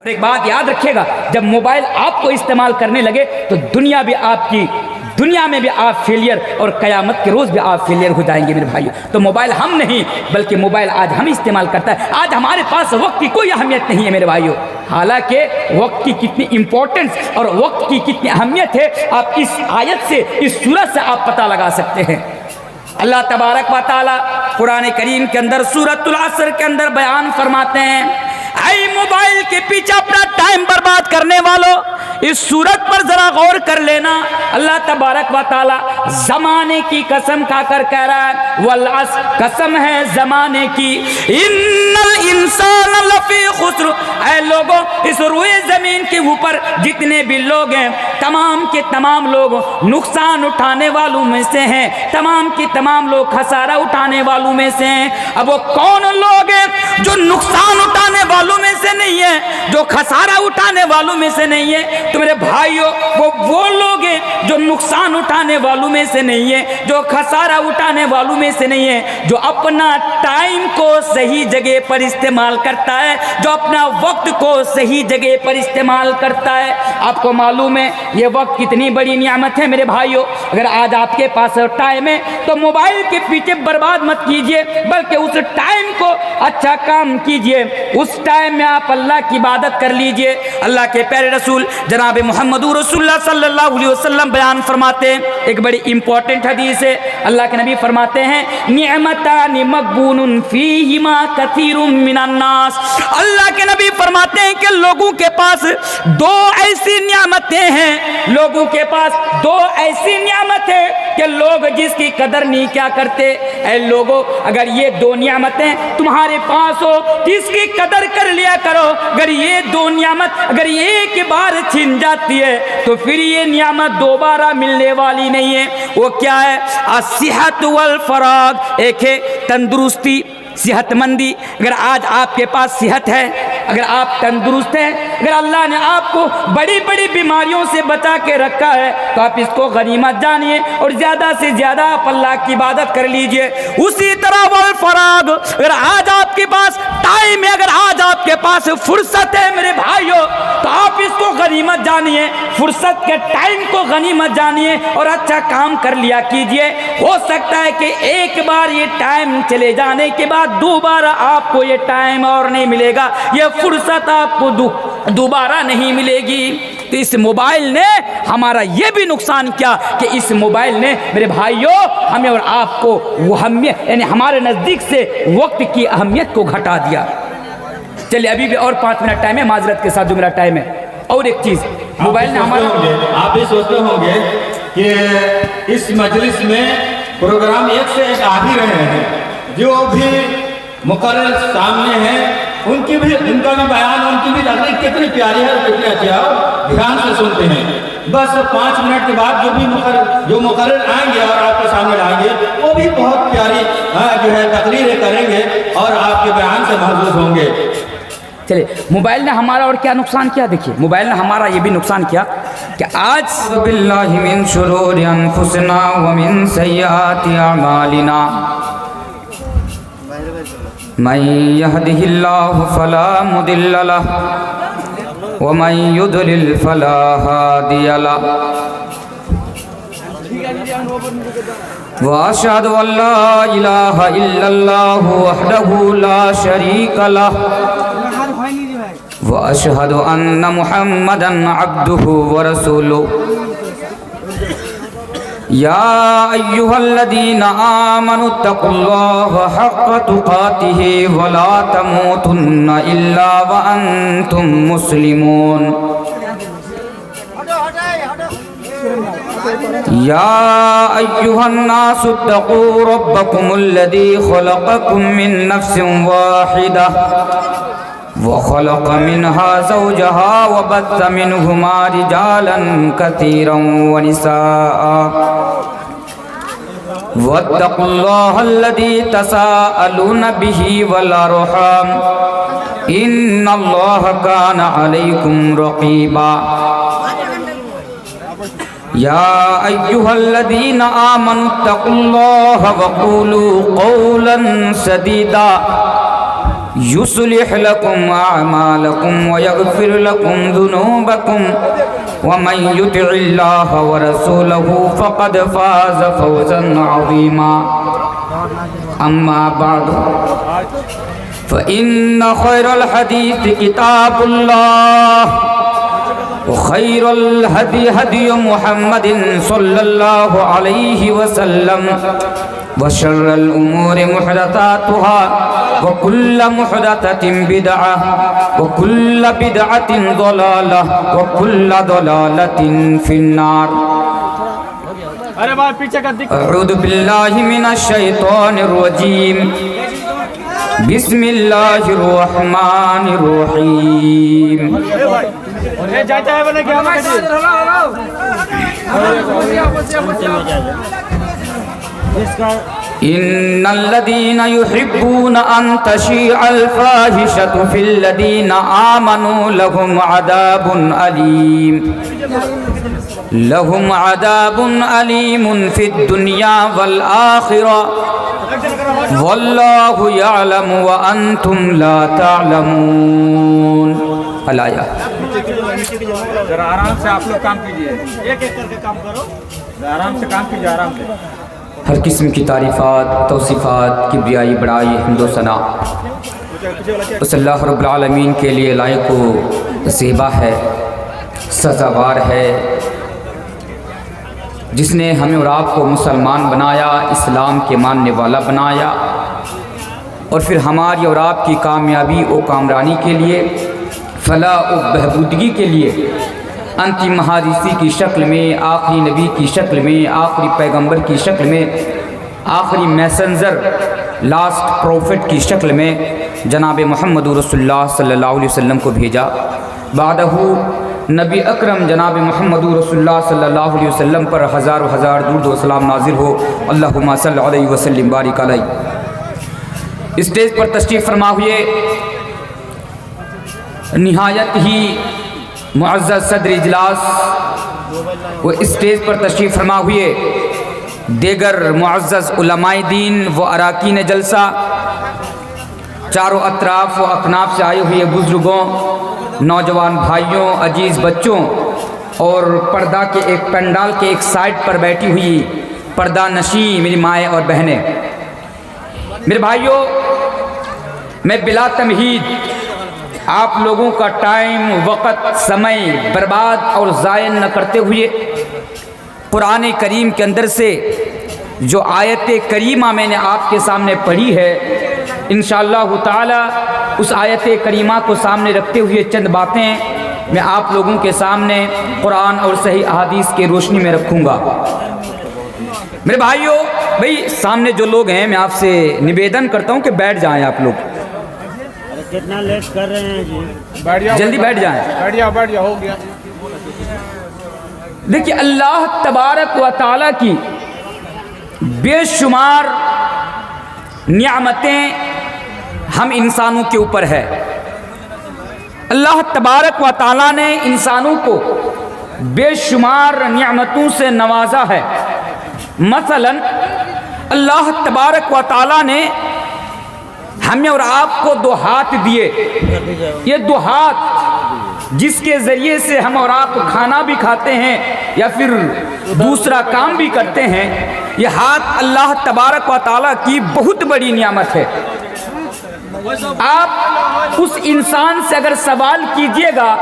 ایک بات یاد رکھیے گا، جب موبائل آپ کو استعمال کرنے لگے تو دنیا میں بھی آپ فیلئر اور قیامت کے روز بھی آپ فیلئر ہو جائیں گے میرے بھائیو۔ تو موبائل ہم نہیں بلکہ موبائل آج ہم استعمال کرتا ہے۔ آج ہمارے پاس وقت کی کوئی اہمیت نہیں ہے میرے بھائیو، حالانکہ وقت کی کتنی امپورٹنس اور وقت کی کتنی اہمیت ہے آپ اس آیت سے، اس سورت سے آپ پتہ لگا سکتے ہیں۔ اللہ تبارک و تعالی قرآن کریم کے اندر سورۃ العصر کے اندر بیان فرماتے ہیں، اے موبائل کے پیچھے اپنا ٹائم برباد کرنے والوں، اس صورت پر ذرا غور کر لینا۔ اللہ تبارک و تعالی زمانے کی قسم کھا کر کہہ رہا ہے، والعصر، قسم ہے زمانے کی، ان الانسان لفی خسر، اے لوگوں اس روئے زمین کے اوپر جتنے بھی لوگ ہیں تمام کے تمام لوگ نقصان اٹھانے والوں میں سے ہیں، تمام کے تمام لوگ خسارہ اٹھانے والوں میں سے ہیں۔ اب وہ کون لوگ ہیں جو نقصان اٹھانے والوں میں سے نہیں ہے، جو خسارہ اٹھانے والوں میں سے نہیں ہے؟ تو میرے بھائیوں وہ لوگ ہیں جو نقصان اٹھانے والوں میں سے نہیں ہے، جو خسارہ اٹھانے والوں میں سے نہیں ہے، جو اپنا ٹائم کو صحیح جگہ پر استعمال کرتا ہے، جو اپنا وقت کو صحیح جگہ پر استعمال کرتا ہے۔ آپ کو معلوم ہے یہ وقت کتنی بڑی نعمت ہے میرے بھائیوں۔ اگر آج آپ کے پاس ٹائم ہے تو موبائل کے پیچھے برباد مت کیجئے، بلکہ اس ٹائم کو اچھا کام کیجئے۔ اس ٹائم میں آپ اللہ کی عبادت کر لیجئے۔ اللہ کے پیارے رسول جناب محمد رسول اللہ صلی اللہ علیہ وسلم بیان فرماتے ہیں، ایک بڑی امپورٹنٹ حدیث ہے۔ اللہ کے نبی فرماتے ہیں، نعمتان مغبون فیہما کثیر من الناس، اللہ کے نبی فرماتے ہیں کہ لوگوں کے پاس دو ایسی نعمتیں ہیں، لوگوں کے پاس دو ایسی نعمتیں کہ لوگ جس کی قدر نہیں کیا کرتے۔ اے لوگوں اگر یہ دو نعمتیں تمہارے پاس ہو تو اس کی قدر کر لیا کرو۔ اگر یہ دو نعمت اگر ایک بار چھن جاتی ہے تو پھر یہ نعمت دوبارہ ملنے والی نہیں ہے۔ وہ کیا ہے؟ الصحت والفراغ، ایک ہے تندرستی، صحت مندی۔ اگر آج آپ کے پاس صحت ہے، اگر آپ تندرست ہیں، اگر اللہ نے آپ کو بڑی بڑی بیماریوں سے بچا کے رکھا ہے تو آپ اس کو غنیمت جانیے اور زیادہ سے زیادہ آپ اللہ کی عبادت کر لیجئے۔ اسی طرح والفراغ، اگر آج آپ کے پاس ٹائم ہے، اگر آج آپ کے پاس فرصت ہے میرے بھائیوں تو آپ اس کو غنیمت جانیے، فرصت کے ٹائم کو غنیمت جانیے اور اچھا کام کر لیا کیجئے۔ ہو سکتا ہے کہ ایک بار یہ ٹائم چلے جانے کے بعد دوبارہ آپ کو یہ ٹائم اور نہیں ملے گا، یہ فرصت آپ کو دوبارہ نہیں ملے گی۔ تو اس موبائل نے ہمارا یہ بھی نقصان کیا کہ اس موبائل نے میرے بھائیوں ہمیں اور آپ کو وہ اہمیت، یعنی ہمارے نزدیک سے وقت کی اہمیت کو گھٹا دیا۔ چلیے ابھی بھی اور 5 منٹ ٹائم ہے، معذرت کے ساتھ جو میرا ٹائم ہے۔ اور ایک چیز موبائل نے ہمارا، آپ بھی سوچتے ہوں گے کہ اس مجلس میں پروگرام ایک سے ایک آ ہی رہے ہیں، جو بھی مقرر سامنے ہیں ان کا بھی بیان، ان کی بھی تقریر کتنی پیاری ہے، کتنی اچھی ہے، دھیان سے سنتے ہیں۔ بس 5 منٹ کے بعد جو مقرر آئیں گے اور آپ کے سامنے لائیں گے وہ بھی بہت پیاری جو ہے تقریریں کریں گے اور آپ کے بیان سے محظوظ ہوں گے۔ چلے موبائل نے ہمارا اور کیا نقصان کیا؟ دیکھیے موبائل نے ہمارا یہ بھی نقصان کیا کہ آج باللہ من شرور انفسنا ومن سیئات اعمالنا، من يهده الله فلا مضل له ومن يضلل فلا هادي له، واشهد ان لا اله الا الله وحده لا شريك له، واشهد ان محمدا عبده ورسوله۔ يا أيها الذين آمنوا اتقوا الله حق تقاته ولا تموتن إلا وأنتم مسلمون۔ يا أيها الناس اتقوا ربكم الذي خلقكم من نفس واحدة وخلق منها زوجها وبث منهما رجالا كثيرا ونساء، واتقوا الله الذي تساءلون به والأرحام إن الله كان عليكم رقيبا۔ يا أيها الذين آمنوا اتقوا الله وقولوا قولا سديدا يصلح لكم أعمالكم ويغفر لكم ذنوبكم ومن يطع الله ورسوله فقد فاز فوزا عظيما أما بعد فإن خير الحديث كتاب الله وخير الهدي هدي محمد صلى الله عليه وسلم وشر الأمور محدثاتها وكل محدثة بدعة وكل بدعة ضلالة وكل ضلالة في النار أعوذ بالله من الشيطان الرجيم بسم الله الرحمن الرحيم إن الذين يحبون أن تشيع الفاحشة في الذين آمنوا لهم عذاب أليم في الدنيا والآخرة والله يعلم وأنتم لا تعلمون الآية ذرا آرام سے آپ لوگ کام کیجئے ایک ایک کر کے کام کرو آرام سے کام کیجئے آرام سے ہر قسم کی تعریفات توصیفات کبریائی بڑائی حمد و ثنا اس اللہ رب العالمین کے لیے لائق و زیبا ہے سزاوار ہے جس نے ہمیں اور آپ کو مسلمان بنایا اسلام کے ماننے والا بنایا اور پھر ہماری اور آپ کی کامیابی و کامرانی کے لیے فلاح و بہبودگی کے لیے انتم محادثی کی شکل میں آخری نبی کی شکل میں آخری پیغمبر کی شکل میں آخری میسنجر لاسٹ پروفٹ کی شکل میں جناب محمد رسول اللہ صلی اللہ علیہ وسلم کو بھیجا بعدہ نبی اکرم جناب محمد رسول اللہ صلی اللہ علیہ وسلم پر ہزار و ہزار درود و سلام نازل ہو اللہم صلی علیہ وسلم بارک علیہ اسٹیج پر تشریف فرما ہوئے نہایت ہی معزز صدر اجلاس وہ اسٹیج پر تشریف فرما ہوئے دیگر معزز علماء دین و اراکین جلسہ چاروں اطراف و اکناف سے آئے ہوئے بزرگوں نوجوان بھائیوں عزیز بچوں اور پردہ کے ایک پنڈال کے ایک سائڈ پر بیٹھی ہوئی پردہ نشیں میری مائیں اور بہنیں میرے بھائیوں میں بلا تمہید آپ لوگوں کا ٹائم وقت سمے برباد اور ضائع نہ کرتے ہوئے قرآن کریم کے اندر سے جو آیت کریمہ میں نے آپ کے سامنے پڑھی ہے انشاءاللہ تعالی اس آیت کریمہ کو سامنے رکھتے ہوئے چند باتیں میں آپ لوگوں کے سامنے قرآن اور صحیح احادیث کے روشنی میں رکھوں گا میرے بھائیوں بھئی سامنے جو لوگ ہیں میں آپ سے نویدن کرتا ہوں کہ بیٹھ جائیں آپ لوگ کتنا لیٹ کر رہے ہیں جی جلدی بیٹھ جائیں بیٹھ جا ہو گیا دیکھیے اللہ تبارک و تعالیٰ کی بے شمار نعمتیں ہم انسانوں کے اوپر ہے اللہ تبارک و تعالیٰ نے انسانوں کو بے شمار نعمتوں سے نوازا ہے مثلا اللہ تبارک و تعالیٰ نے ہمیں اور آپ کو دو ہاتھ دیے یہ دو ہاتھ جس کے ذریعے سے ہم اور آپ کھانا بھی کھاتے ہیں یا پھر دوسرا کام بھی کرتے ہیں یہ ہاتھ اللہ تبارک و تعالیٰ کی بہت بڑی نعمت ہے آپ اس انسان سے اگر سوال کیجئے گا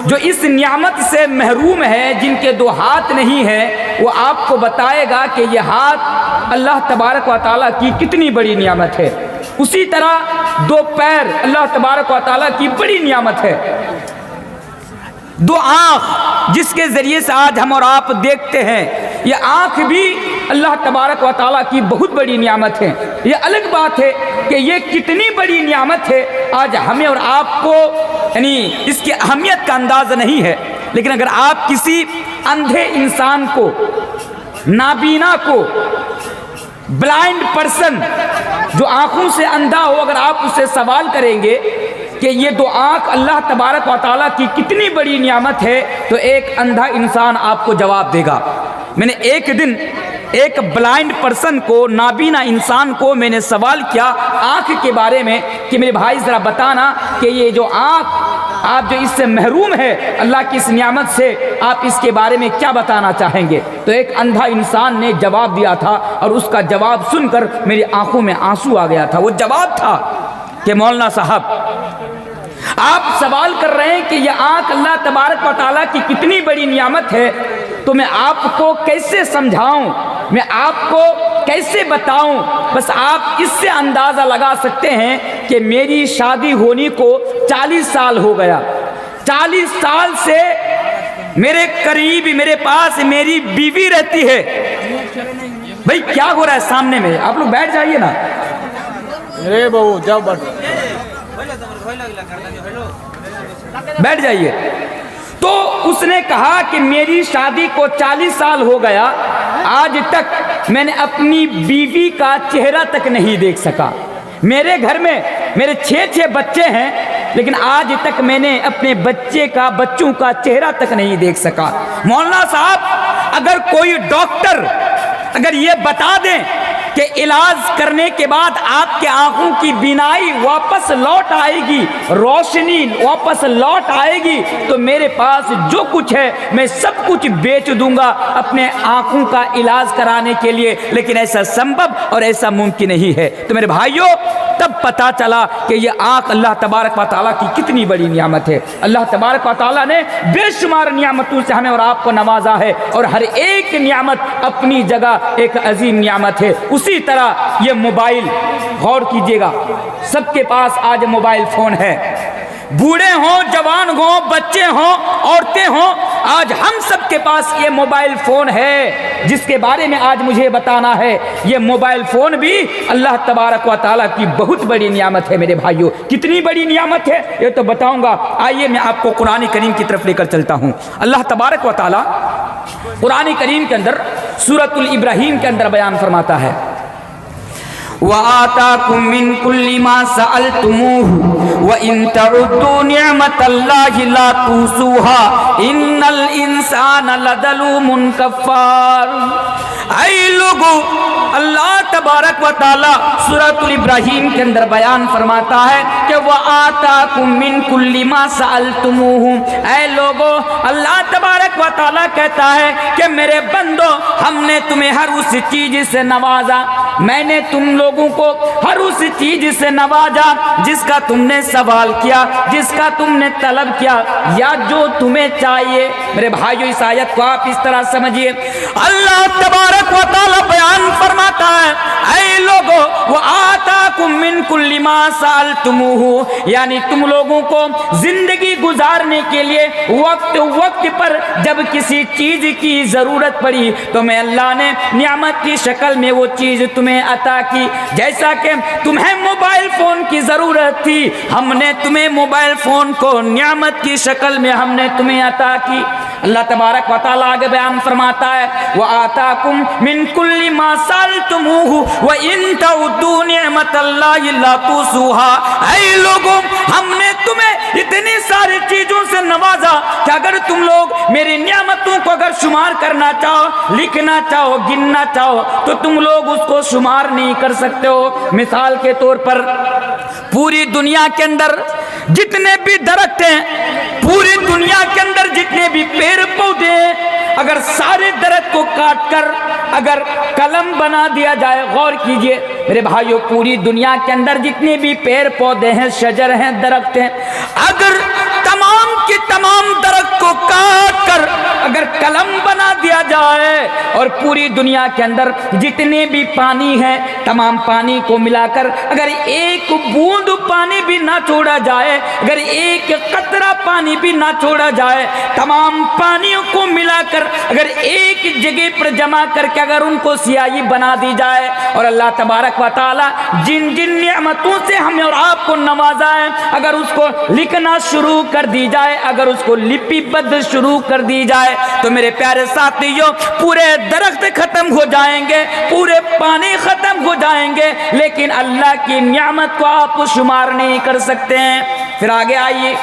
جو اس نعمت سے محروم ہے جن کے دو ہاتھ نہیں ہیں وہ آپ کو بتائے گا کہ یہ ہاتھ اللہ تبارک و تعالیٰ کی کتنی بڑی نعمت ہے اسی طرح دو پیر اللہ تبارک و تعالیٰ کی بڑی نعمت ہے دو آنکھ جس کے ذریعے سے آج ہم اور آپ دیکھتے ہیں یہ آنکھ بھی اللہ تبارک و تعالیٰ کی بہت بڑی نعمت ہے یہ الگ بات ہے کہ یہ کتنی بڑی نعمت ہے آج ہمیں اور آپ کو یعنی اس کی اہمیت کا اندازہ نہیں ہے لیکن اگر آپ کسی اندھے انسان کو نابینا کو بلائنڈ پرسن جو آنکھوں سے اندھا ہو اگر آپ اس سے سوال کریں گے کہ یہ دو آنکھ اللہ تبارک و تعالیٰ کی کتنی بڑی نعمت ہے تو ایک اندھا انسان آپ کو جواب دے گا میں نے ایک دن ایک بلائنڈ پرسن کو, نابینا انسان کو میں نے سوال کیا آنکھ کے بارے میں کہ میرے بھائی ذرا بتانا کہ یہ جو آنکھ آپ جو اس سے محروم ہے اللہ کی اس نعمت سے, آپ اس کے بارے میں کیا بتانا چاہیں گے؟ تو ایک اندھا انسان نے جواب دیا تھا اور اس کا جواب سن کر میری آنکھوں میں آنسو آ گیا تھا. وہ جواب تھا کہ مولانا صاحب آپ سوال کر رہے ہیں کہ یہ آنکھ اللہ تبارک و تعالیٰ کی کتنی بڑی نعمت ہے, تو میں آپ کو کیسے سمجھاؤں, میں آپ کو کیسے بتاؤں؟ بس آپ اس سے اندازہ لگا سکتے ہیں کہ میری شادی ہونے کو 40 سال ہو گیا. 40 سال سے میرے قریب میرے پاس میری بیوی رہتی ہے. بھائی کیا ہو رہا ہے سامنے میں؟ آپ لوگ بیٹھ جائیے نا. ارے بہو جاؤ بیٹھ جائیے. تو اس نے کہا کہ میری شادی کو 40 سال ہو گیا, آج تک میں نے اپنی بیوی کا چہرہ تک نہیں دیکھ سکا. میرے گھر میں میرے 6 بچے ہیں, لیکن آج تک میں نے اپنے بچوں کا چہرہ تک نہیں دیکھ سکا. مولانا صاحب اگر کوئی ڈاکٹر اگر یہ بتا دیں کہ علاج کرنے کے بعد آپ کے آنکھوں کی بینائی واپس لوٹ آئے گی, روشنی واپس لوٹ آئے گی, تو میرے پاس جو کچھ ہے میں سب کچھ بیچ دوں گا اپنے آنکھوں کا علاج کرانے کے لیے, لیکن ایسا سمبھو اور ایسا ممکن نہیں ہے. تو میرے بھائیوں تب پتا چلا کہ یہ آنکھ اللہ تبارک و تعالیٰ کی کتنی بڑی نعمت ہے. اللہ تبارک و تعالیٰ نے بے شمار نعمتوں سے ہمیں اور آپ کو نوازا ہے, اور ہر ایک نعمت اپنی جگہ ایک عظیم نعمت ہے. اسی طرح یہ موبائل, غور کیجئے گا, سب کے پاس آج موبائل فون ہے, بوڑھے ہوں, جوان ہوں, بچے ہوں, عورتیں ہوں, آج ہم سب کے پاس یہ موبائل فون ہے جس کے بارے میں آج مجھے بتانا ہے. یہ موبائل فون بھی اللہ تبارک و تعالیٰ کی بہت بڑی نعمت ہے. میرے بھائیوں کتنی بڑی نعمت ہے یہ تو بتاؤں گا. آئیے میں آپ کو قرآن کریم کی طرف لے کر چلتا ہوں. اللہ تبارک و تعالیٰ قرآن کریم کے اندر سورۃ الابراہیم کے اندر بیان فرماتا ہے, وَآتَاكُم مِّن كُلِّ مَا سَأَلْتُمُوهُ وَإِن تَعُدُّوا نِعْمَةَ اللَّهِ لَا تُحْصُوهَا إِنَّ الْإِنسَانَ لَظَلُومٌ كَفَّارٌ. اے لوگو, اللہ تبارک و تعالیٰ سورۃ الابراہیم کے اندر بیان فرماتا ہے کہ وَآتَاكُم مِّن كُلِّ مَا سَأَلْتُمُوهُ. اے لوگو, اللہ تبارک و تعالیٰ کہتا ہے کہ میرے بندو ہم نے تمہیں ہر اس چیز سے نوازا, میں نے تم لوگوں کو ہر اس چیز سے نوازا جس کا تم نے سوال کیا, جس کا تم نے طلب کیا, یا جو تمہیں چاہیے. میرے بھائیو اس آیت کو آپ اس طرح سمجھیے, اللہ تبارک و تعالیٰ بیان فرماتا ہے اے لوگو وَآتَاكُم مِّن كُلِّ مَا سَأَلْتُمُوهُ, یعنی تم لوگوں کو زندگی گزارنے کے لیے وقت پر جب کسی چیز کی ضرورت پڑی تو میں اللہ نے نعمت کی شکل میں وہ چیز تمہیں عطا کی. جیسا کہ تمہیں موبائل فون کی ضرورت تھی, ہم نے تمہیں موبائل فون کو نعمت کی شکل میں ہم نے تمہیں عطا کی. اللہ تبارک و تعالیٰ آگے بیان فرماتا ہے وَآتَاكُم مِّن كُلِّ مَا سَأَلْتُمُوهُ وَإِن تَعُدُّوا نِعْمَةَ اللَّهِ لَا تُحْصُوهَا. اے لوگوں ہم نے تمہیں اتنی ساری چیزوں سے نوازا کہ اگر تم لوگ میری نعمتوں کو اگر شمار کرنا چاہو, لکھنا چاہو, گننا چاہو تو تم لوگ اس کو شمار نہیں کر سکتے ہو. مثال کے طور پر پوری دنیا کے اندر جتنے بھی درخت ہیں, پوری دنیا کے اندر جتنے بھی پیڑ پودے ہیں, اگر سارے درخت کو کاٹ کر اگر قلم بنا دیا جائے, غور کیجئے میرے بھائیوں, پوری دنیا کے اندر جتنے بھی پیڑ پودے ہیں, شجر ہیں, درخت ہیں, اگر تمام کے تمام درخت کو کاٹ کر اگر قلم بنا دیا جائے اور پوری دنیا کے اندر جتنے بھی پانی ہیں تمام پانی کو ملا کر اگر ایک بوند پانی بھی نہ چھوڑا جائے, اگر ایک قطرہ پانی بھی نہ چھوڑا جائے, تمام پانیوں کو ملا کر اگر ایک جگہ پر جمع کر کے اگر ان کو سیاہی بنا دی جائے, اور اللہ تبارک و تعالیٰ جن جن نعمتوں سے ہمیں اور آپ کو نوازا ہے اگر اس کو لکھنا شروع کر دی جائے, اگر اس کو لپی بند شروع کر دی جائے, تو میرے پیارے ساتھیوں پورے درخت ختم ہو جائیں گے, پورے پانی ختم ہو جائیں گے, لیکن اللہ کی نعمت کو آپ شمار نہیں کر سکتے ہیں. پھر آگے آئیے,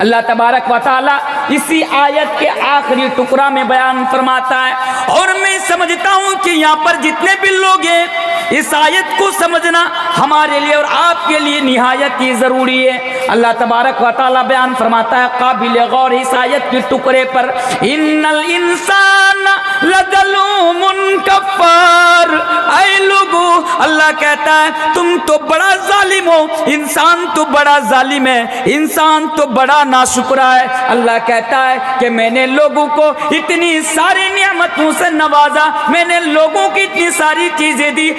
اللہ تبارک و تعالی اسی آیت کے آخری ٹکڑا میں بیان فرماتا ہے، اور میں سمجھتا ہوں کہ یہاں پر جتنے بھی لوگ ہیں اس آیت کو سمجھنا ہمارے لیے اور آپ کے لیے نہایت ہی ضروری ہے۔ اللہ تبارک و تعالی بیان فرماتا ہے قابل غور اس آیت کے ٹکڑے پر، ان الانسان لظلوم کفار، اے لوگو اللہ کہتا ہے تم تو بڑا ظالم ہو، انسان تو بڑا ظالم ہے، انسان تو بڑا ناشکرا ہے۔ اللہ کہتا ہے کہ میں نے لوگوں کو اتنی ساری نعمتوں سے نوازا، میں نے لوگوں کی اتنی ساری چیزیں دی،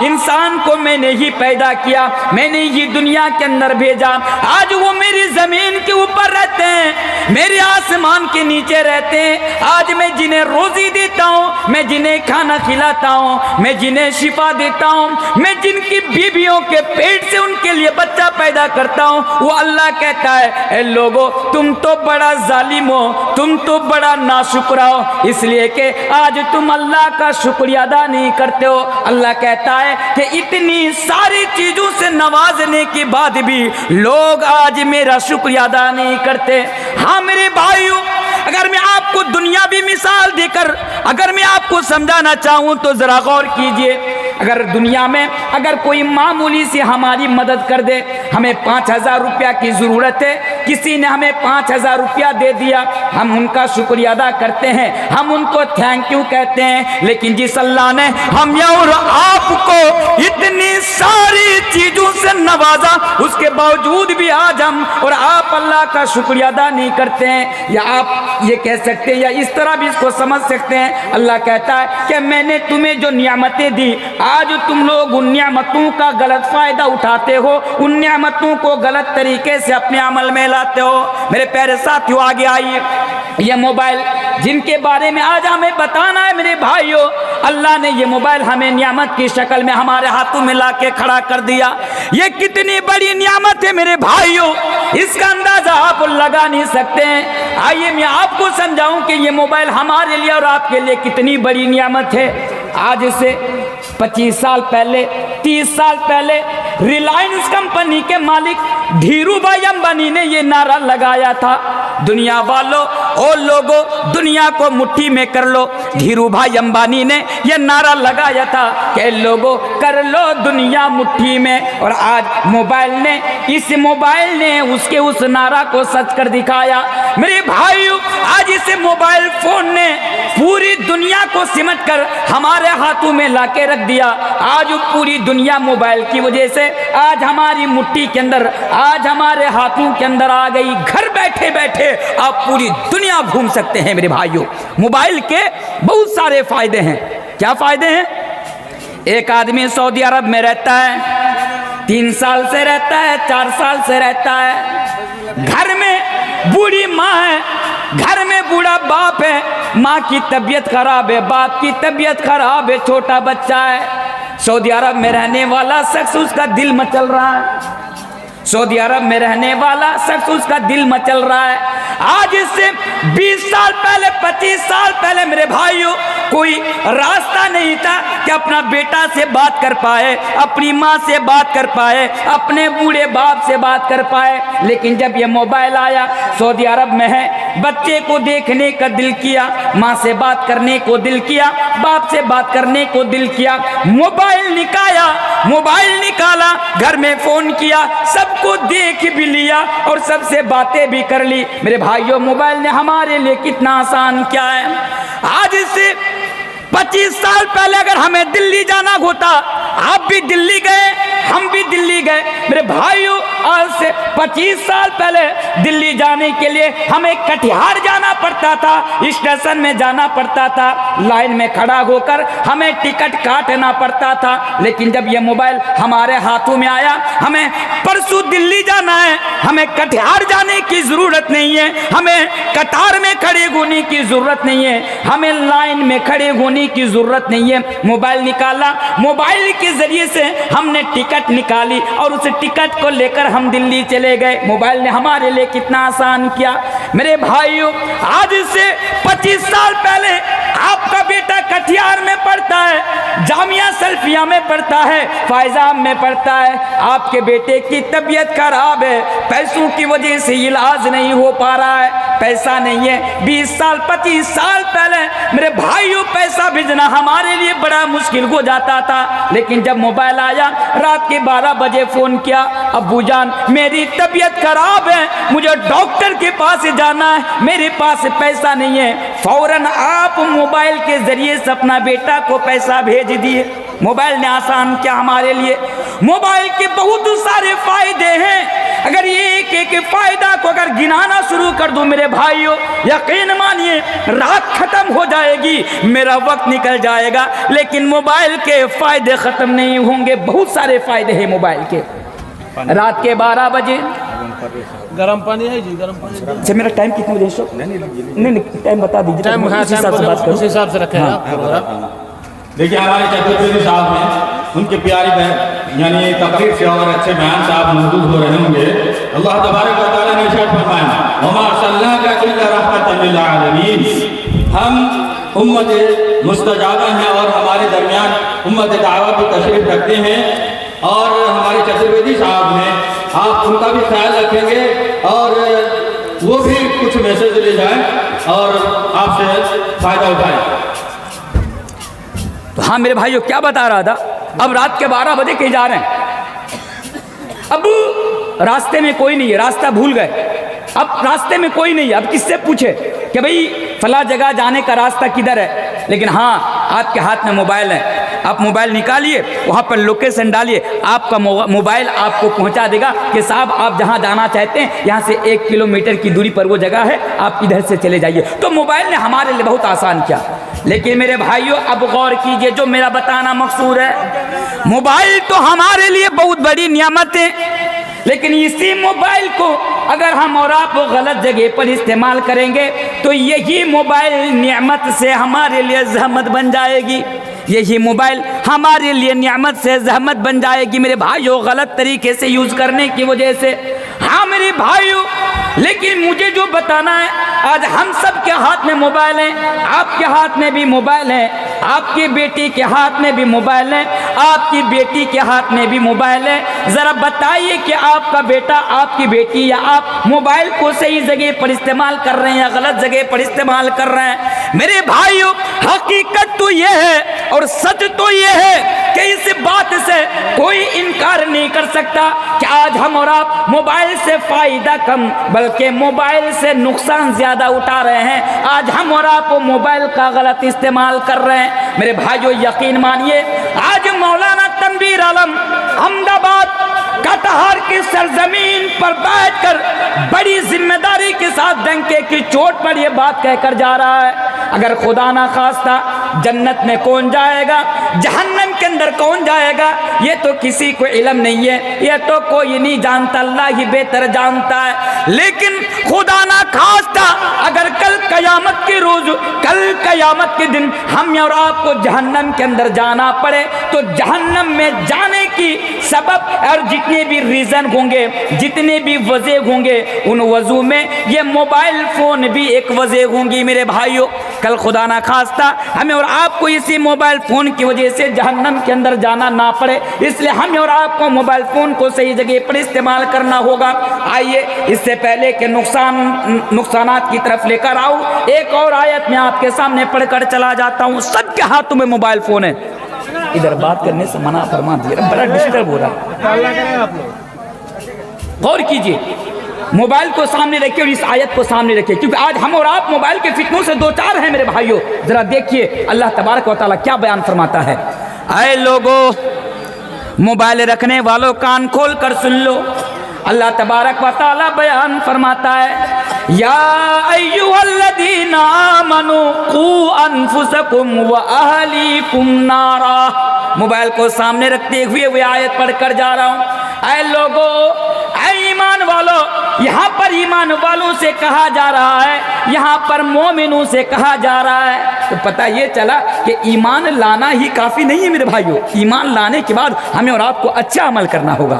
انسان کو میں نے ہی پیدا کیا، میں نے ہی دنیا کے اندر بھیجا، آج وہ میری زمین کے اوپر رہتے ہیں، میرے آسمان کے نیچے رہتے ہیں، آج میں جنہیں روزی دیتا ہوں، میں جنہیں کھانا کھلاتا ہوں، میں جنہیں شفا دیتا ہوں، میں جن کی بیویوں کے پیٹ سے ان کے لیے بچہ پیدا کرتا ہوں، وہ اللہ کہتا ہے اے لوگو تم تو بڑا ظالم ہو، تم تو بڑا ناشکرا ہو، اس لیے کہ آج تم اللہ کا شکریہ ادا نہیں کرتے ہو۔ اللہ کہتا ہے کہ اتنی ساری چیزوں سے نوازنے کے بعد بھی لوگ آج میرا شکریہ ادا نہیں کرتے۔ ہاں میرے بھائیوں، اگر میں آپ کو دنیاوی مثال دے کر اگر میں آپ کو سمجھانا چاہوں تو ذرا غور کیجئے، اگر دنیا میں اگر کوئی معمولی سی ہماری مدد کر دے، ہمیں 5,000 روپیہ کی ضرورت ہے، کسی نے ہمیں 5,000 روپیہ دے دیا، ہم ان کا شکریہ ادا کرتے ہیں، ہم ان کو تھینک یو کہتے ہیں، لیکن جس اللہ نے ہم یا اور آپ کو اتنی ساری چیزوں سے نوازا، اس کے باوجود بھی آج ہم اور آپ اللہ کا شکریہ ادا نہیں کرتے ہیں۔ یا آپ یہ کہہ سکتے ہیں یا اس طرح بھی اس کو سمجھ سکتے ہیں، اللہ کہتا ہے کہ میں نے تمہیں جو نعمتیں دی، آج تم لوگ ان نعمتوں کا غلط فائدہ اٹھاتے ہو، ان نعمتوں کو غلط طریقے سے اپنے عمل میں لاتے ہو۔ میرے پیارے ساتھیوں آگے آئیے، یہ موبائل جن کے بارے میں آج ہمیں بتانا ہے میرے بھائیوں، اللہ نے یہ موبائل ہمیں نعمت کی شکل میں ہمارے ہاتھوں میں لا کے کھڑا کر دیا۔ یہ کتنی بڑی نعمت ہے میرے بھائیوں، اس کا اندازہ آپ لگا نہیں سکتے ہیں۔ آئیے میں آپ کو سمجھاؤں کہ یہ موبائل ہمارے لیے اور آپ کے لیے کتنی بڑی نعمت ہے۔ آج سے 25 سال پہلے 30 سال پہلے ریلائنس کمپنی کے مالک دھیرو بھائی امبانی نے یہ نعرہ لگایا تھا، دنیا والوں اور لوگوں دنیا کو مٹھی میں کر لو۔ دھیرو بھائی امبانی نے یہ نعرہ لگایا تھا کہ لوگوں کر لو دنیا مٹھی میں، اور آج موبائل نے اس نعرہ کو سچ کر دکھایا۔ میرے بھائیوں، آج اس موبائل فون نے پوری دنیا کو سمٹ کر ہمارے ہاتھوں میں لا کے رکھ دیا۔ آج پوری دنیا موبائل کی وجہ سے آج ہماری مٹھی کے اندر، آج ہمارے ہاتھوں کے اندر آ گئی۔ گھر بیٹھے بیٹھے آپ پوری دنیا گھوم سکتے ہیں میرے بھائیوں۔ موبائل کے بہت سارے فائدے ہیں۔ کیا فائدے ہیں؟ ایک آدمی سعودی عرب میں رہتا ہے، 3 سال سے رہتا ہے، 4 سال سے رہتا ہے، گھر میں بوڑھی ماں ہے، گھر میں بوڑھا باپ ہے، ماں کی طبیعت خراب ہے، باپ کی طبیعت خراب ہے، چھوٹا بچہ ہے۔ سعودی عرب میں رہنے والا شخص اس کا دل مچل رہا ہے، سعودی عرب میں رہنے والا شخص اس کا دل مچل رہا ہے۔ آج اس سے 20 سال پہلے 25 سال پہلے میرے بھائیوں کوئی راستہ نہیں تھا کہ اپنا بیٹا سے بات کر پائے، اپنی ماں سے بات کر پائے، اپنے بوڑھے باپ سے بات کر پائے۔ لیکن جب یہ موبائل آیا، سعودی عرب میں ہے، بچے کو دیکھنے کا دل کیا، ماں سے بات کرنے کو دل کیا، باپ سے بات کرنے کو دل کیا، موبائل نکالا، گھر میں فون کیا، سب کو دیکھ بھی لیا اور سب سے باتیں بھی کر لی۔ میرے بھائیوں، موبائل نے ہمارے لیے کتنا آسان کیا ہے۔ آج سے 25 سال پہلے اگر ہمیں دلی جانا ہوتا، آپ بھی دلی گئے، ہم بھی دلی گئے، میرے بھائیوں آج سے 25 سال پہلے دلی جانے کے لیے ہمیں کٹیہار جانا پڑتا تھا، اسٹیشن میں جانا پڑتا تھا، لائن میں کھڑا ہو کر ہمیں ٹکٹ کاٹنا پڑتا تھا۔ لیکن جب یہ موبائل ہمارے ہاتھوں میں آیا، ہمیں پرسوں دلی جانا ہے، ہمیں کٹیہار جانے کی ضرورت نہیں ہے، ہمیں قطار میں کھڑے ہونے کی ضرورت نہیں ہے، ہمیں لائن میں کھڑے ہونے کی ضرورت نہیں ہے۔ موبائل نکالا، موبائل کے ذریعے سے ہم نے ٹکٹ نکالی اور اس ٹکٹ کو لے کر ہم دلی چلے گئے۔ موبائل نے ہمارے لیے کتنا آسان کیا۔ میرے بھائیوں، آج سے 25 سال پہلے آپ کا بیٹا کٹیہار میں پڑھتا ہے، جامعہ سلفیہ میں پڑھتا ہے، فائزاب میں پڑھتا ہے، آپ کے بیٹے کی طبیعت خراب ہے، پیسوں کی وجہ سے علاج نہیں ہو پا رہا ہے، پیسہ نہیں ہے، 20 سال 25 سال پہلے میرے بھائیوں پیسہ بھیجنا ہمارے لیے بڑا مشکل ہو جاتا تھا، لیکن جب موبائل آیا رات کے 12 بجے فون کیا، ابو جان میری طبیعت خراب ہے، مجھے ڈاکٹر کے پاس جانا ہے، میرے پاس پیسہ نہیں ہے، فوراً آپ موبائل کے ذریعے سے اپنا بیٹا کو پیسہ بھیج دیے۔ موبائل نے آسان کیا ہمارے لیے۔ موبائل کے بہت سارے فائدے ہیں، اگر ایک ایک فائدہ کو اگر گنانا شروع کر دوں میرے بھائیوں، یقین مانیے رات ختم ہو جائے گی، میرا وقت نکل جائے گا، لیکن موبائل کے فائدے ختم نہیں ہوں گے۔ بہت سارے فائدے ہیں موبائل کے۔ رات کے 12 بجے گرم پانی ہے جی، گرم پانی اچھا میرا ٹائم کتنے بجے شو؟ نہیں ٹائم بتا دیجیے، ٹائم اسی حساب سے بات اس کروں۔ حساب سے رکھے گا۔ دیکھیے ہمارے چترپیدی صاحب ہیں، ان کی پیاری بہن یعنی تقریر سے اور اچھے بیان سے آپ موجود ہو رہے ہوں گے۔ اللہ تبارک و تعالیٰ نے ارشاد فرمایا وَمَا أَرْسَلْنَاكَ إِلَّا رَحْمَةً لِلْعَالَمِينَ، ہم امت مستجابہ ہیں اور ہمارے درمیان امت دعویٰ بھی تشریف رکھتے ہیں، اور ہمارے چترپیدی صاحب ہیں، آپ ان کا بھی خیال رکھیں گے اور وہ بھی کچھ میسج لے جائیں اور آپ سے فائدہ اٹھائیں۔ تو ہاں میرے بھائیو کیا بتا رہا تھا، اب رات کے 12 بجے کہیں جا رہے ہیں، اب راستے میں کوئی نہیں ہے، راستہ بھول گئے، اب راستے میں کوئی نہیں ہے، اب کس سے پوچھے کہ بھئی فلاں جگہ جانے کا راستہ کدھر ہے، لیکن ہاں آپ کے ہاتھ میں موبائل ہے، آپ موبائل نکالیے، وہاں پر لوکیشن ڈالیے، آپ کا موبائل آپ کو پہنچا دے گا کہ صاحب آپ جہاں جانا چاہتے ہیں یہاں سے 1 کلومیٹر کی دوری پر وہ جگہ ہے، آپ ادھر سے چلے جائیے۔ تو موبائل نے ہمارے لیے بہت آسان کیا، لیکن میرے بھائیوں اب غور کیجئے، جو میرا بتانا مقصود ہے، موبائل تو ہمارے لیے بہت بڑی نعمت ہے، لیکن اسی موبائل کو اگر ہم اور آپ غلط جگہ پر استعمال کریں گے تو یہی موبائل نعمت سے ہمارے لیے زحمت بن جائے گی، یہی موبائل ہمارے لیے نعمت سے زحمت بن جائے گی میرے بھائیوں، غلط طریقے سے یوز کرنے کی وجہ سے۔ ہاں میرے بھائیوں، لیکن مجھے جو بتانا ہے، آج ہم سب کے ہاتھ میں موبائل ہیں، آپ کے ہاتھ میں بھی موبائل ہے، آپ کی بیٹی کے ہاتھ میں بھی موبائل ہے، آپ کی بیٹی کے ہاتھ میں بھی موبائل ہے۔ ذرا بتائیے کہ آپ کا بیٹا، آپ کی بیٹی یا آپ موبائل کو صحیح جگہ پر استعمال کر رہے ہیں یا غلط جگہ پر استعمال کر رہے ہیں؟ میرے بھائیوں حقیقت تو یہ ہے اور سچ تو یہ ہے کہ اس بات سے کوئی انکار نہیں کر سکتا کہ آج ہم اور آپ موبائل سے فائدہ کم بلکہ موبائل سے نقصان زیادہ اٹھا رہے ہیں۔ آج ہم اور آپ موبائل کا غلط استعمال کر رہے ہیں۔ میرے بھائیوں یقین مانیے، آج مولانا تنویر عالم احمد آباد کٹہار کی سرزمین پر بیٹھ کر بڑی ذمہ داری کے ساتھ ڈنکے کی چوٹ پر یہ بات کہہ کر جا رہا ہے، اگر خدا نہ خواستہ جنت میں کون جائے گا، جہنم کے اندر کون جائے گا، یہ تو کسی کو علم نہیں ہے، یہ تو کوئی نہیں جانتا، اللہ ہی بہتر جانتا ہے۔ لیکن خدا نہ خواستہ اگر کل قیامت کے روز، کل قیامت کے دن ہم اور آپ کو جہنم کے اندر جانا پڑے تو جہنم میں جانے کی سبب اور جتنے بھی ریزن ہوں گے، جتنے بھی وجہ ہوں گے، ان وجہ میں یہ موبائل فون بھی ایک وجہ ہوں گی میرے بھائیوں۔ کل خدا نہ خواستہ ہمیں اور آپ کو اسی موبائل فون کی وجہ سے جہنم کے اندر جانا نہ پڑے، اس لیے ہمیں اور آپ کو موبائل فون کو صحیح جگہ پر استعمال کرنا ہوگا۔ آئیے اس سے پہلے کہ نقصانات کی طرف لے کر آؤں، ایک اور آیت میں آپ کے سامنے پڑھ کر چلا جاتا ہوں۔ سب کے ہاتھوں میں موبائل فون ہے، ادھر بات کرنے سے منع فرما دیا، بڑا ڈسٹرب ہو رہا ہے۔ غور کیجئے، موبائل کو سامنے رکھیں اور اس آیت کو سامنے رکھیں، کیونکہ آج ہم اور آپ موبائل کے فتنوں سے دو چار ہیں میرے بھائیوں۔ ذرا دیکھیے اللہ تبارک و تعالیٰ کیا بیان فرماتا ہے۔ اے لوگو، موبائل رکھنے والوں کان کھول کر سن لو، اللہ تبارک و تعالیٰ بیان فرماتا ہے، یا ایھا الذین آمنوا قوا انفسکم واہلیکم نارا۔ موبائل کو سامنے رکھتے ہوئے وہ آیت پڑھ کر جا رہا ہوں۔ اے لوگو، اے ایمان والو، یہاں پر ایمان والوں سے کہا جا رہا ہے، یہاں پر مومنوں سے کہا جا رہا ہے۔ تو پتہ یہ چلا کہ ایمان لانا ہی کافی نہیں ہے میرے بھائیوں، ایمان لانے کے بعد ہمیں اور آپ کو اچھا عمل کرنا ہوگا۔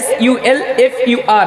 SULFUR,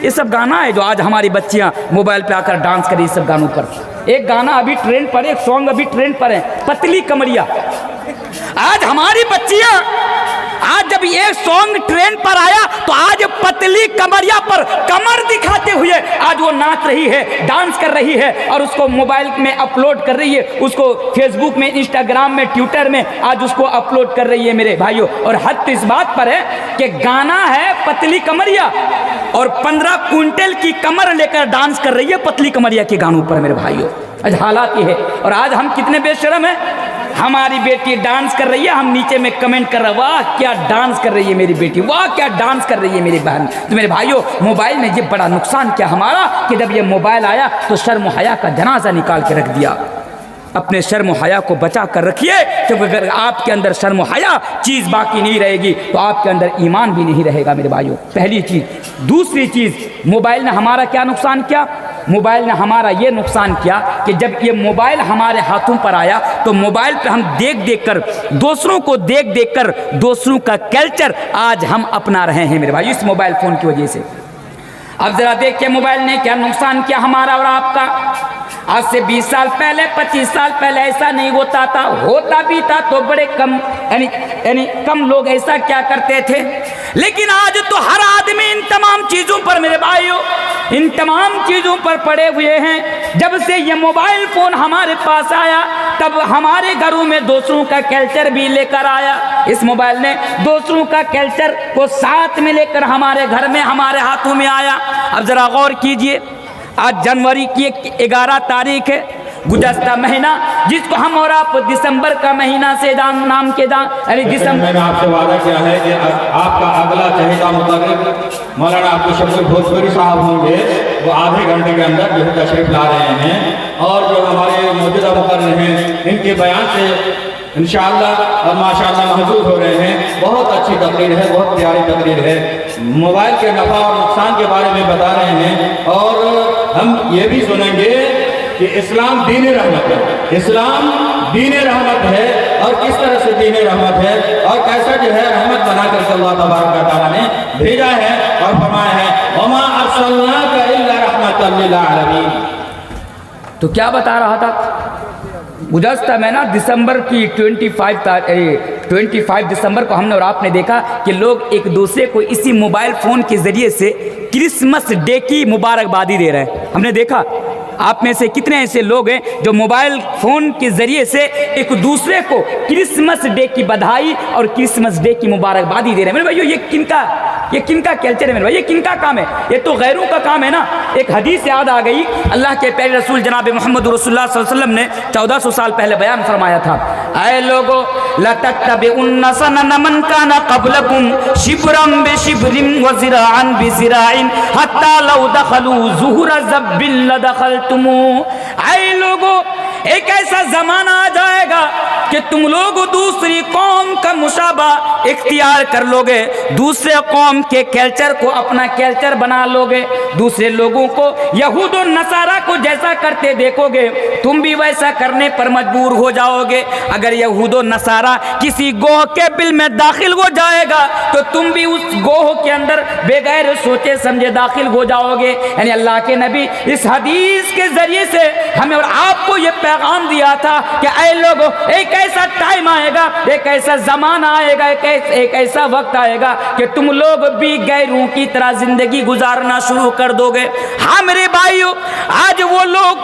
یہ سب گانا ہے جو آج ہماری بچیاں موبائل پہ آ کر ڈانس کریں. یہ سب گانوں پر ایک گانا ابھی ٹرینڈ پر ہے, ایک سانگ ابھی ٹرینڈ پر ہے, پتلی کمریا. آج ہماری بچیاں, آج جب یہ سانگ ٹرینڈ پر آیا تو آج پتلی کمریا پر کمر دکھاتے ہوئے آج وہ ناچ رہی ہے, ڈانس کر رہی ہے اور اس کو موبائل میں اپلوڈ کر رہی ہے, اس کو فیس بک میں, انسٹاگرام میں, ٹویٹر میں آج اس کو اپلوڈ کر رہی ہے میرے بھائیوں. اور حد تو اس بات پر ہے کہ گانا ہے پتلی کمریا اور 15 کوئنٹل کی کمر لے کر ڈانس کر رہی ہے پتلی کمریا کے گانوں پر میرے بھائیوں. آج حالات یہ ہے. اور آج ہم کتنے بے شرم ہیں, ہماری بیٹی ڈانس کر رہی ہے, ہم نیچے میں کمنٹ کر رہے ہیں واہ کیا ڈانس کر رہی ہے میری بیٹی, واہ کیا ڈانس کر رہی ہے میری بہن. تو میرے بھائیوں موبائل نے یہ بڑا نقصان کیا ہمارا کہ جب یہ موبائل آیا تو شرم و حیا کا جنازہ نکال کے رکھ دیا. اپنے شرم و حیا کو بچا کر رکھیے, کیونکہ اگر آپ کے اندر شرم و حیا چیز باقی نہیں رہے گی تو آپ کے اندر ایمان بھی نہیں رہے گا میرے بھائیوں. پہلی چیز. دوسری چیز, موبائل نے ہمارا کیا نقصان کیا؟ موبائل نے ہمارا یہ نقصان کیا کہ جب یہ موبائل ہمارے ہاتھوں پر آیا تو موبائل پہ ہم دیکھ کر, دوسروں کو دیکھ کر دوسروں کا کلچر آج ہم اپنا رہے ہیں میرے بھائی اس موبائل فون کی وجہ سے. اب ذرا دیکھیں موبائل نے کیا نقصان کیا ہمارا اور آپ کا. آج سے 20 سال پہلے, 25 سال پہلے ایسا نہیں ہوتا تھا, ہوتا بھی تھا تو بڑے کم یعنی کم لوگ ایسا کیا کرتے تھے. لیکن آج تو ہر آدمی ان تمام چیزوں پر میرے بھائیوں, ان تمام چیزوں پر پڑے ہوئے ہیں. جب سے یہ موبائل فون ہمارے پاس آیا تب ہمارے گھروں میں دوسروں کا کلچر بھی لے کر آیا. اس موبائل نے دوسروں کا کلچر کو ساتھ میں لے کر ہمارے گھر میں, ہمارے ہاتھوں میں آیا. اب ذرا غور کیجئے, آج جنوری کی 11 تاریخ ہے, گزشتہ مہینہ جس کو ہم اور آپ دسمبر کا مہینہ سے نام کے یعنی دسمبر. میں نے آپ سے وعدہ کیا ہے کہ آپ کا اگلا چہیتا مقرر مولانا عبدالشکور بھوجپوری صاحب ہوں گے, وہ آدھے گھنٹے کے اندر جو تشریف لا رہے ہیں اور جو ہمارے موجودہ مقرر ہیں ان کے بیان سے انشاءاللہ اور ماشاءاللہ محظوظ ہو رہے ہیں. بہت اچھی تقریر ہے, بہت پیاری تقریر ہے. موبائل کے نفع اور نقصان کے بارے میں بتا رہے ہیں اور ہم یہ بھی سنیں گے کہ اسلام دین رحمت ہے, اسلام دین رحمت ہے اور کس طرح سے دین رحمت ہے اور کیسا جو ہے رحمت بنا کر کے اللہ تبارک و تعالیٰ نے بھیجا ہے اور فرمایا ہے وَمَا أَرْسَلْنَاكَ إِلَّا رَحْمَةً لِلْعَالَمِينَ. تو کیا بتا رہا تھا گزشتہ مہینہ دسمبر کی 25 دسمبر کو ہم نے اور آپ نے دیکھا کہ لوگ ایک دوسرے کو اسی موبائل فون کے ذریعے سے کرسمس ڈے کی مبارکبادی دے رہے ہیں. ہم نے دیکھا آپ میں سے کتنے ایسے لوگ ہیں جو موبائل فون کے ذریعے سے ایک دوسرے کو کرسمس ڈے کی بدھائی اور کرسمس ڈے کی مبارکبادی دے رہے ہیں. میرے بھائیو یہ کن کا کلچر ہے میرے بھائی, یہ کن کا کام ہے؟ یہ تو غیروں کا کام ہے نا. ایک حدیث یاد آ گئی, اللہ کے پیارے رسول جناب محمد رسول اللہ صلی اللہ علیہ وسلم نے 1400 سال پہلے بیان فرمایا تھا, اے لوگو لَتَتَّبِعُنَّ سَنَنَ مَنْ كَانَ قَبْلَكُمْ شِبْرًا بِشِبْرٍ وَذِرَاعًا بِذِرَاعٍ حَتَّى لَوْ دَخَلُوا زُهُرَ ذَبٍّ لَدَخَلْتُمُوهُ. اے لوگو ایک ایسا زمانہ آ جائے گا کہ تم لوگ دوسری قوم کا مشابہ اختیار کر لوگے, دوسرے قوم کے کلچر کو اپنا کلچر بنا لوگے, دوسرے لوگوں کو یہود و نصارہ کو جیسا کرتے دیکھو گے تم بھی ویسا کرنے پر مجبور ہو جاؤ گے. اگر یہود و نصارہ کسی گوہ کے بل میں داخل ہو جائے گا تو تم بھی اس گوہ کے اندر بغیر سوچے سمجھے داخل ہو جاؤ گے. یعنی اللہ کے نبی اس حدیث کے ذریعے سے ہمیں اور آپ کو یہ پیغام دیا تھا کہ اے لوگو ایک ایسا ٹائم آئے گا, ایک ایسا زمانہ آئے گا, ایک ایسا وقت آئے گا کہ تم لوگ بھی غیروں کی طرح زندگی گزارنا شروع کر دو گے. ہاں میرے بھائیو, آج وہ لوگ,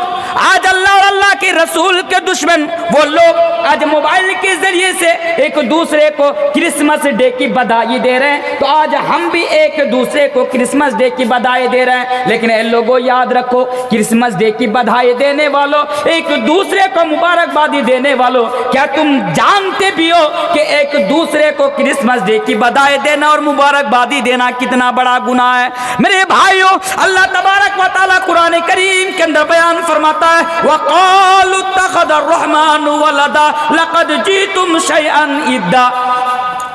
آج اللہ اور اللہ کے رسول کے دشمن وہ لوگ آج موبائل کے ذریعے سے ایک دوسرے کو کرسمس ڈے کی بدھائی دے رہے ہیں. تو آج ہم بھی ایک دوسرے کو کرسمس ڈے کی بدھائی دے رہے ہیں. لیکن اے لوگوں یاد رکھو, کرسمس ڈے کی بدھائی دینے والوں, ایک دوسرے کو مبارکبادی دینے والوں, کیا تم جانتے بھی ہو کہ ایک دوسرے کو کرسمس ڈے کی بدھائی دینا اور مبارکبادی دینا کتنا بڑا گناہ ہے؟ میرے بھائیو, اللہ تبارک و تعالیٰ قرآن کریم کے اندر بیان فرماتا ہے وَقَالُوا اتَّخَذَ الرَّحْمَنُ وَلَدًا لَقَدْ جِئْتُمْ شَيْئًا إِدًّا.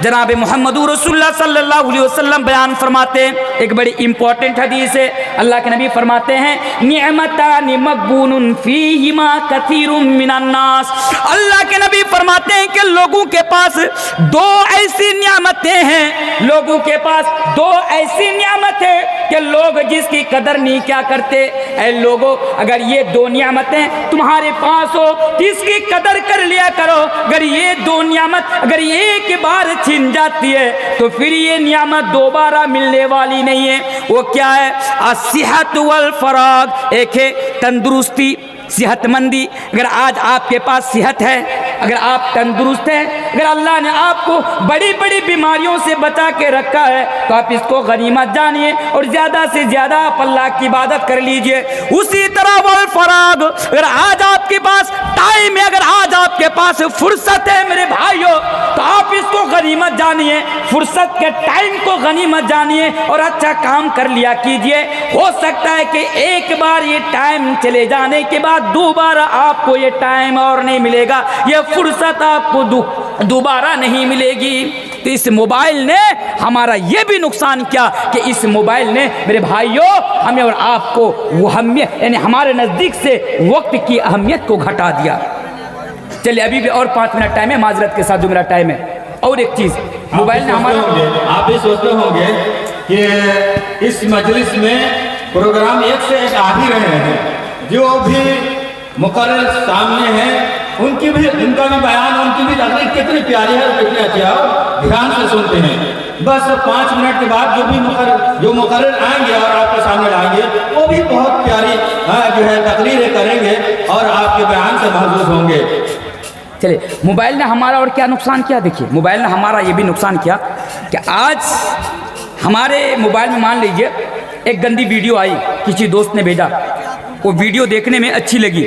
جناب محمد رسول اللہ صلی اللہ علیہ وسلم بیان فرماتے ہیں، ایک بڑی امپورٹنٹ حدیث ہے، اللہ کے نبی فرماتے ہیں نعمتان مغبون فیہما کثیر من الناس، اللہ کے نبی فرماتے ہیں کہ لوگوں کے پاس دو ایسی نعمتیں ہیں، لوگوں کے پاس دو ایسی نعمتیں کہ لوگ جس کی قدر نہیں کیا کرتے۔ اے لوگوں، اگر یہ دو نعمتیں تمہارے پاس ہو تو اس کی قدر کر لیا کرو، اگر یہ دو نعمت اگر ایک بار چھن جاتی ہے تو پھر یہ نعمت دوبارہ ملنے والی نہیں ہے۔ وہ کیا ہے؟ الصحت والفراغ، ایک ہے تندرستی، صحت مندی۔ اگر آج آپ کے پاس صحت ہے، اگر آپ تندرست ہیں، اگر اللہ نے آپ کو بڑی بڑی بیماریوں سے بچا کے رکھا ہے تو آپ اس کو غنیمت جانیے اور زیادہ سے زیادہ آپ اللہ کی عبادت کر لیجئے۔ اسی طرح والفراغ، اگر آج آپ کے پاس ٹائم ہے، اگر آج آپ کے پاس فرصت ہے میرے بھائیوں، تو آپ اس کو غنیمت جانیے، فرصت کے ٹائم کو غنیمت جانیے اور اچھا کام کر لیا کیجئے۔ ہو سکتا ہے کہ ایک بار یہ ٹائم چلے جانے کے بعد دوبارہ آپ کو یہ ٹائم اور نہیں ملے گا، یہ فرصت آپ کو دوبارہ نہیں ملے گی۔ تو اس موبائل نے ہمارا یہ بھی نقصان کیا کہ اس موبائل نے میرے بھائیوں ہمیں اور آپ کو وہ اہمیت، یعنی ہمارے نزدیک سے وقت کی اہمیت کو گھٹا دیا۔ چلیے ابھی بھی اور 5 منٹ ٹائم ہے، معذرت کے ساتھ جو میرا ٹائم ہے۔ اور ایک چیز موبائل نے ہمارا، آپ بھی سوچتے ہوں گے کہ اس مجلس میں پروگرام ایک سے ایک آ ہی رہے ہیں، جو بھی مقرر سامنے ہیں ان کا بھی بیان، ان کی بھی تقریر کتنی پیاری ہے اور کتنی اچھی ہے، دھیان سے سنتے ہیں۔ بس 5 منٹ کے بعد جو مقرر آئیں گے اور آپ کے سامنے لائیں گے وہ بھی بہت پیاری جو ہے تقریریں کریں گے اور آپ کے بیان سے محظوظ ہوں گے۔ چلے موبائل نے ہمارا اور کیا نقصان کیا؟ دیکھیے موبائل نے ہمارا یہ بھی نقصان کیا کہ آج ہمارے موبائل میں مان لیجئے ایک گندی ویڈیو آئی، کسی دوست نے بھیجا، وہ ویڈیو دیکھنے میں اچھی لگی،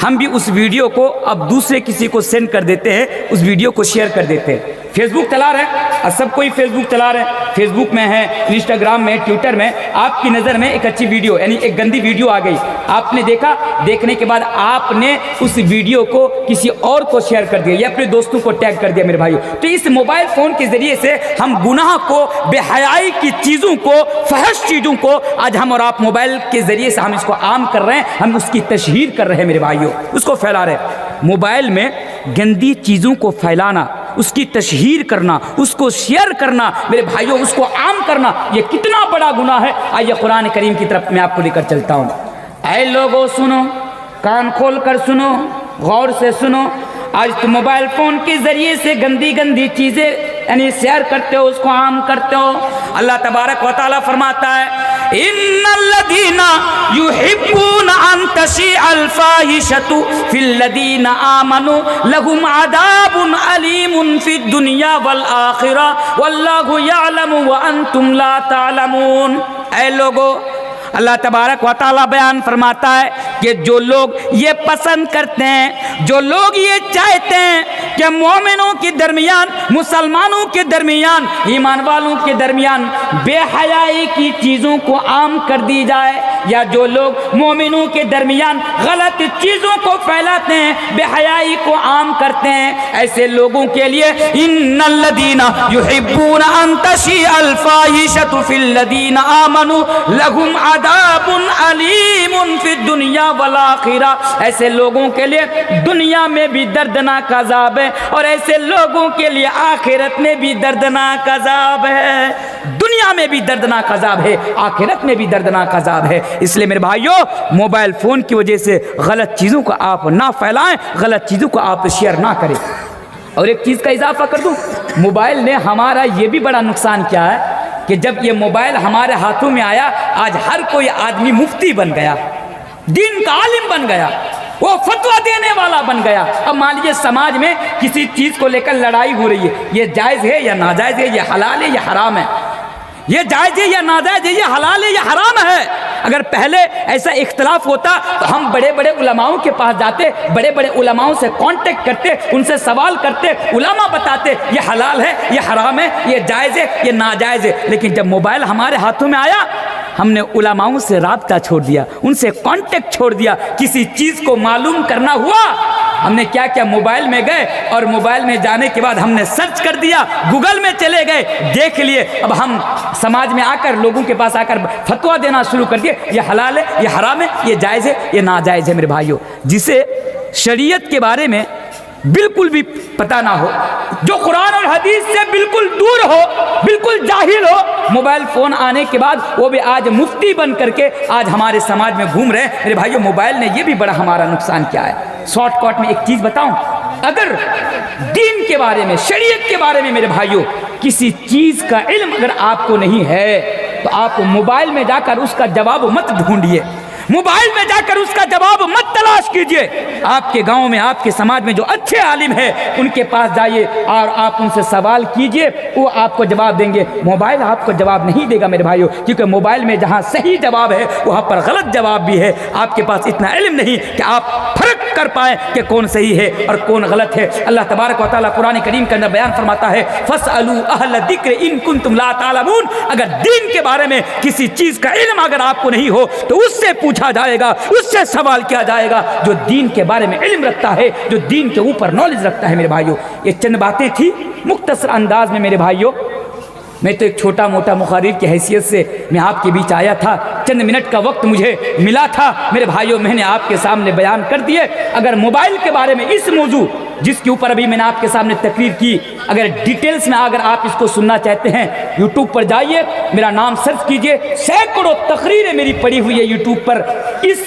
ہم بھی اس ویڈیو کو اب دوسرے کسی کو سینڈ کر دیتے ہیں، اس ویڈیو کو شیئر کر دیتے ہیں۔ فیس بک چلا رہے ہیں، اب سب کوئی فیس بک چلا رہے ہیں، فیس بک میں ہے، انسٹاگرام میں، ٹویٹر میں، آپ کی نظر میں ایک اچھی ویڈیو یعنی ایک گندی ویڈیو آ گئی، آپ نے دیکھا، دیکھنے کے بعد آپ نے اس ویڈیو کو کسی اور کو شیئر کر دیا یا اپنے دوستوں کو ٹیگ کر دیا میرے بھائیو۔ تو اس موبائل فون کے ذریعے سے ہم گناہ کو، بے حیائی کی چیزوں کو، فحش چیزوں کو آج ہم اور آپ موبائل کے ذریعے سے ہم اس کو عام کر رہے ہیں، ہم اس کی تشہیر کر رہے ہیں میرے بھائیو، اس کو پھیلا رہے ہیں۔ موبائل میں گندی چیزوں کو پھیلانا، اس کی تشہیر کرنا، اس کو شیئر کرنا میرے بھائیوں، اس کو عام کرنا، یہ کتنا بڑا گناہ ہے۔ آئیے قرآن کریم کی طرف میں آپ کو لے کر چلتا ہوں۔ اے لوگوں سنو، کان کھول کر سنو، غور سے سنو، آج تم موبائل فون کے ذریعے سے گندی گندی چیزیں یعنی شیئر کرتے ہو، اس کو عام کرتے ہو۔ اللہ تبارک و تعالیٰ فرماتا ہے ان الذین یحبون ان تشیع الفاحشۃ فی الذین آمنوا لهم عذاب علیم فی الدنیا والآخرہ واللہ یعلم وانتم لا تعلمون۔ اے لوگو، اللہ تبارک و تعالیٰ بیان فرماتا ہے کہ جو لوگ یہ پسند کرتے ہیں، جو لوگ یہ چاہتے ہیں کہ مومنوں کے درمیان، مسلمانوں کے درمیان، ایمان والوں کے درمیان بے حیائی کی چیزوں کو عام کر دی جائے، یا جو لوگ مومنوں کے درمیان غلط چیزوں کو پھیلاتے ہیں، بے حیائی کو عام کرتے ہیں، ایسے لوگوں کے لیے ان الذین یحبون ان تشیع الفاحشۃ فی الذین آمنوا لهم عذاب علیم فی الدنیا والآخرہ، ایسے لوگوں کے لیے دنیا میں بھی دردناک عذاب ہے اور ایسے لوگوں کے لیے آخرت میں بھی دردناک عذاب ہے۔ دنیا میں بھی دردناک عذاب ہے، آخرت میں بھی دردناک عذاب ہے۔ اس لیے میرے بھائیوں، موبائل فون کی وجہ سے غلط چیزوں کو آپ نہ پھیلائیں، غلط چیزوں کو آپ شیئر نہ کریں۔ اور ایک چیز کا اضافہ کر دوں، موبائل نے ہمارا یہ بھی بڑا نقصان کیا ہے کہ جب یہ موبائل ہمارے ہاتھوں میں آیا، آج ہر کوئی آدمی مفتی بن گیا، دین کا عالم بن گیا، وہ فتویٰ دینے والا بن گیا۔ اب مان لیجیے سماج میں کسی چیز کو لے کر لڑائی ہو رہی ہے، یہ جائز ہے یا ناجائز ہے، یہ حلال ہے یا حرام ہے، یہ جائز ہے یا ناجائز ہے، یہ حلال ہے یا حرام ہے۔ اگر پہلے ایسا اختلاف ہوتا تو ہم بڑے بڑے علماؤں کے پاس جاتے، بڑے بڑے علماؤں سے کانٹیکٹ کرتے، ان سے سوال کرتے، علماء بتاتے یہ حلال ہے، یہ حرام ہے، یہ جائز ہے، یہ ناجائز ہے۔ لیکن جب موبائل ہمارے ہاتھوں میں آیا، ہم نے علماؤں سے رابطہ چھوڑ دیا، ان سے کانٹیکٹ چھوڑ دیا، کسی چیز کو معلوم کرنا ہوا ہم نے کیا کیا موبائل میں گئے اور موبائل میں جانے کے بعد ہم نے سرچ کر دیا, گوگل میں چلے گئے, دیکھ لیے. اب ہم سماج میں آ کر لوگوں کے پاس آ کر فتویٰ دینا شروع کر دیے, یہ حلال ہے, یہ حرام ہے, یہ جائز ہے, یہ ناجائز ہے. میرے بھائیوں, جسے شریعت کے بارے میں بالکل بھی پتہ نہ ہو, جو قرآن اور حدیث سے بالکل دور ہو, بالکل جاہل ہو, موبائل فون آنے کے بعد وہ بھی آج مفتی بن کر کے آج ہمارے سماج میں گھوم رہے ہیں. میرے بھائیوں, موبائل نے یہ بھی بڑا ہمارا نقصان کیا ہے. شارٹ کٹ میں ایک چیز بتاؤں, اگر دین کے بارے میں, شریعت کے بارے میں میرے بھائیوں کسی چیز کا علم اگر آپ کو نہیں ہے تو آپ موبائل میں جا کر اس کا جواب مت ڈھونڈیے, موبائل میں جا کر اس کا جواب مت تلاش کیجئے. آپ کے گاؤں میں, آپ کے سماج میں جو اچھے عالم ہیں ان کے پاس جائیے اور آپ ان سے سوال کیجئے, وہ آپ کو جواب دیں گے. موبائل آپ کو جواب نہیں دے گا میرے بھائیوں, کیونکہ موبائل میں جہاں صحیح جواب ہے وہاں پر غلط جواب بھی ہے. آپ کے پاس اتنا علم نہیں کہ آپ فرق کر پائیں کہ کون صحیح ہے اور کون غلط ہے. اللہ تبارک و تعالیٰ قرآن کریم کے اندر بیان فرماتا ہے, فَاسْأَلُوا أَهْلَ الذِّكْرِ إِن كُنتُمْ لَا تَعْلَمُونَ. اگر دین کے بارے میں کسی چیز کا علم اگر آپ کو نہیں ہو تو اس سے پوچھا جائے گا, اس سے سوال کیا جائے گا جو دین کے بارے میں علم رکھتا ہے, جو دین کے اوپر نالج رکھتا ہے. میرے بھائیوں, یہ چند باتیں تھی مختصر انداز میں. میرے بھائیوں, میں تو ایک چھوٹا موٹا مخاطب کی حیثیت سے میں آپ کے بیچ آیا تھا, چند منٹ کا وقت مجھے ملا تھا. میرے بھائیوں, میں نے آپ کے سامنے بیان کر دیے. اگر موبائل کے بارے میں اس موضوع جس کے اوپر ابھی میں نے آپ کے سامنے تقریر کی, اگر ڈیٹیلز میں اگر آپ اس کو سننا چاہتے ہیں, یوٹیوب پر جائیے, میرا نام سرچ کیجئے, سینکڑوں تقریریں میری پڑی ہوئی ہے یوٹیوب پر اس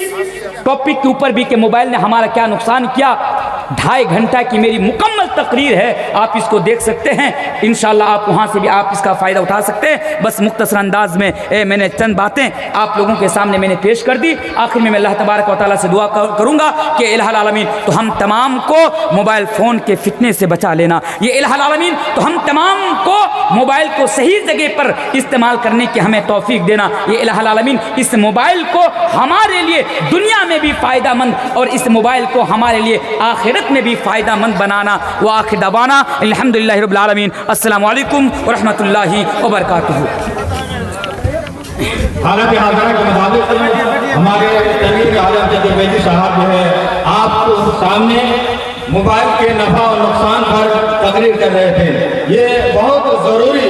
ٹاپک کے اوپر بھی کہ موبائل نے ہمارا کیا نقصان کیا. 2.5 گھنٹہ کی میری مکمل تقریر ہے, آپ اس کو دیکھ سکتے ہیں. انشاءاللہ آپ وہاں سے بھی آپ اس کا فائدہ اٹھا سکتے ہیں. بس مختصر انداز میں میں نے چند باتیں آپ لوگوں کے سامنے میں نے پیش کر دی. آخر میں اللہ تبارک و تعالیٰ سے دعا کروں گا کہ الہ العالمین تو ہم تمام کو موبائل فون کے فتنے سے بچا لینا. یہ الہ العالمین تو ہم تمام کو موبائل کو صحیح جگہ پر استعمال کرنے کی ہمیں توفیق دینا. یہ الہ العالمین اس موبائل کو ہمارے لیے دنیا میں بھی فائدہ مند اور اس موبائل کو ہمارے لیے آخرت میں بھی فائدہ مند بنانا. وآخر دعوانا الحمدللہ رب العالمین. السلام علیکم ورحمۃ اللہ وبرکاتہ. حالت حاضرہ کے مطابق ہمارے تنویر عالم چترویدی صاحب جو ہے آپ کو سامنے موبائل کے نفع اور نقصان پر تقریر کر رہے تھے. یہ بہت ضروری